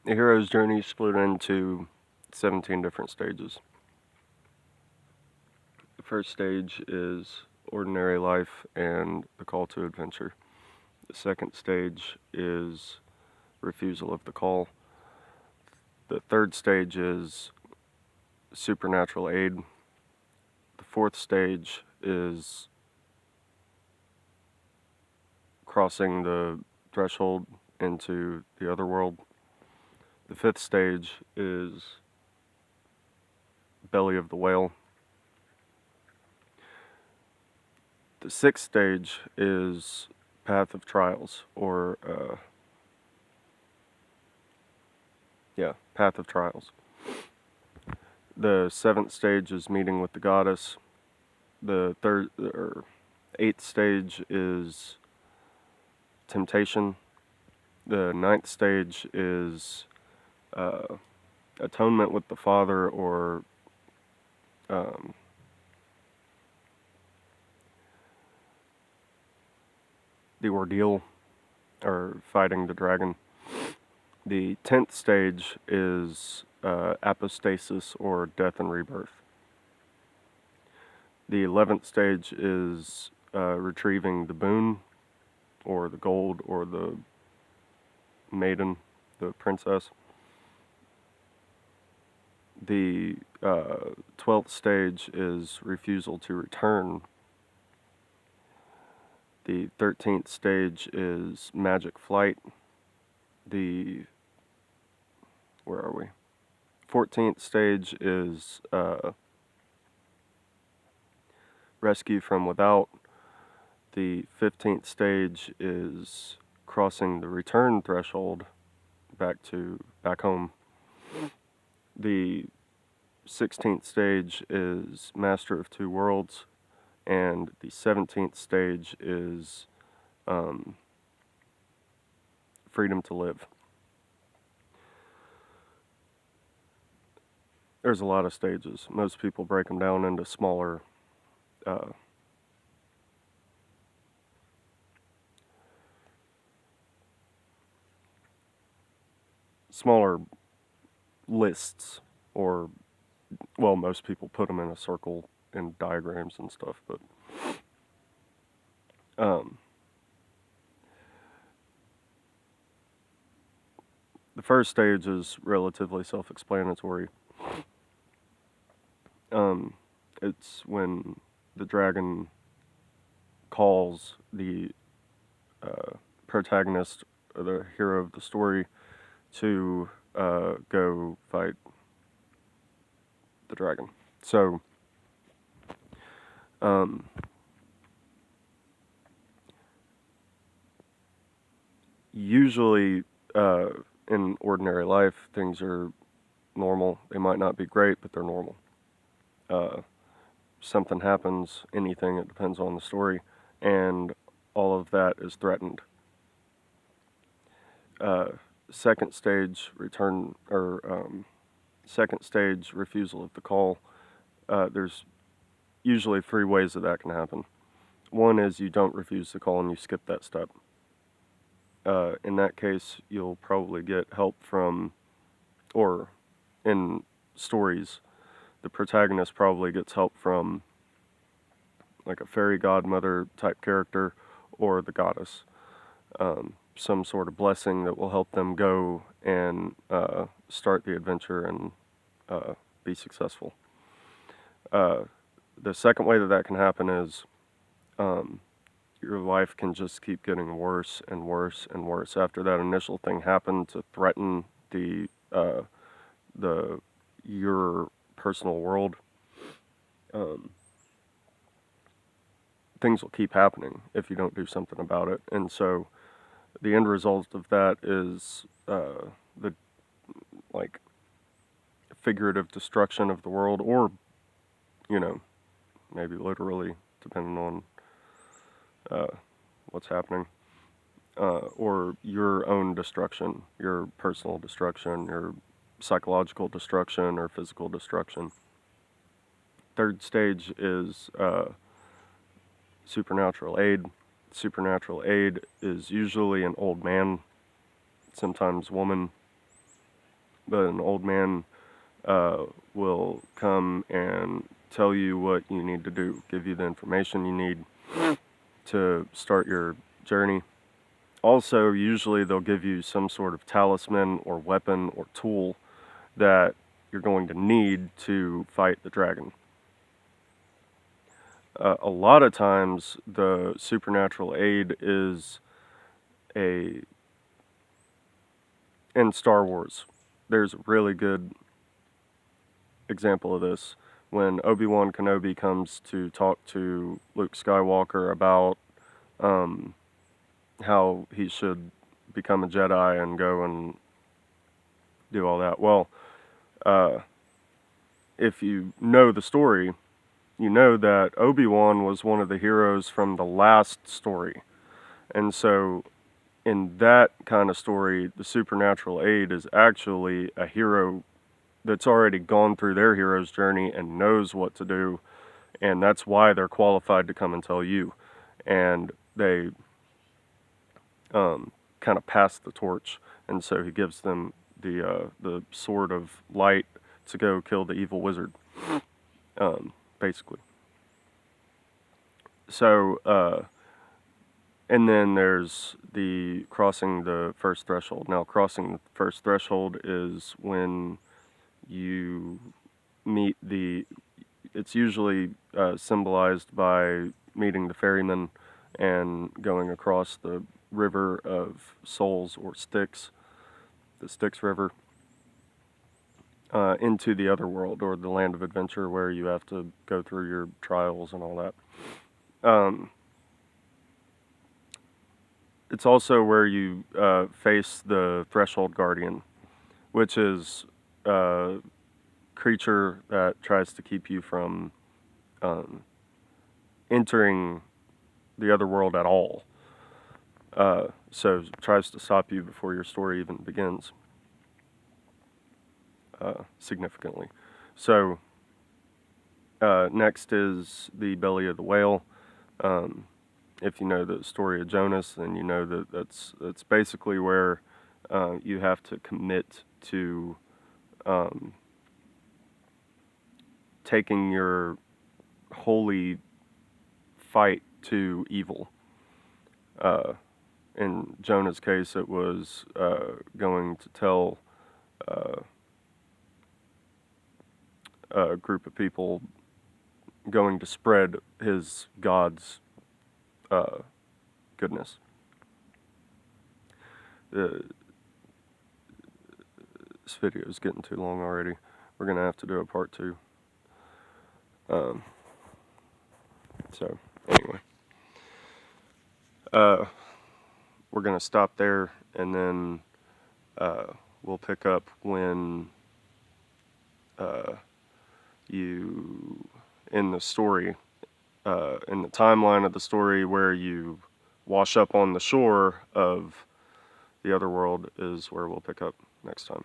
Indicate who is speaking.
Speaker 1: The hero's journey is split into 17 different stages. The first stage is ordinary life and the call to adventure. The second stage is refusal of the call. The third stage is supernatural aid. The fourth stage is crossing the threshold into the other world. The fifth stage is belly of the whale. The sixth stage is path of trials, or path of trials. The seventh stage is meeting with the goddess. The eighth stage is temptation. The ninth stage is atonement with the Father, or the ordeal, or fighting the dragon. The 10th stage is apostasis, or death and rebirth. The 11th stage is retrieving the boon, or the gold, or the maiden, the princess. The 12th stage is refusal to return. The 13th stage is magic flight. The 14th stage is rescue from without. The 15th stage is crossing the return threshold back home. The 16th stage is master of two worlds, and the 17th stage is freedom to live. There's a lot of stages. Most people break them down into smaller lists, or, well, most people put them in a circle in diagrams and stuff, but the first stage is relatively self-explanatory. It's when the dragon calls the protagonist, or the hero of the story, to go fight the dragon. So, usually in ordinary life, things are normal. They might not be great, but they're normal. Something happens, anything, it depends on the story, and all of that is threatened. Second stage refusal of the call. There's usually three ways that can happen. One is you don't refuse the call and you skip that step. In that case, you'll probably get help from, or in stories, the protagonist probably gets help from like a fairy godmother type character, or the goddess. Some sort of blessing that will help them go and start the adventure and be successful. The second way that can happen is your life can just keep getting worse and worse and worse. After that initial thing happened to threaten your personal world, things will keep happening if you don't do something about it. And so the end result of that is the figurative destruction of the world, or maybe literally, depending on what's happening, or your own destruction, your personal destruction, your psychological destruction, or physical destruction. Third stage is supernatural aid. Supernatural aid is usually an old man, sometimes woman, but an old man will come and tell you what you need to do, give you the information you need to start your journey. Also, usually they'll give you some sort of talisman or weapon or tool that you're going to need to fight the dragon. A lot of times the supernatural aid is in Star Wars. There's a really good example of this when Obi-Wan Kenobi comes to talk to Luke Skywalker about how he should become a Jedi and go and do all that. Well, if you know the story, you know that Obi-Wan was one of the heroes from the last story. And so in that kind of story, the supernatural aid is actually a hero that's already gone through their hero's journey and knows what to do. And that's why they're qualified to come and tell you. And they kind of pass the torch. And so he gives them the sword of light to go kill the evil wizard, basically. So, and then there's the crossing the first threshold. Now, crossing the first threshold is when you meet it's usually symbolized by meeting the ferryman and going across the river of souls or Styx, the Styx River, into the other world or the land of adventure where you have to go through your trials and all that. It's also where you face the Threshold Guardian, which is a creature that tries to keep you from entering the other world at all. So it tries to stop you before your story even begins, significantly. So next is the belly of the whale. If you know the story of Jonas, then you know that that's basically where you have to commit to taking your holy fight to evil. In Jonah's case, it was going to tell a group of people, going to spread his God's goodness. This video is getting too long already. We're going to have to do a part 2. So, anyway. We're going to stop there, and then we'll pick up when in the story, in the timeline of the story where you wash up on the shore of the other world is where we'll pick up next time.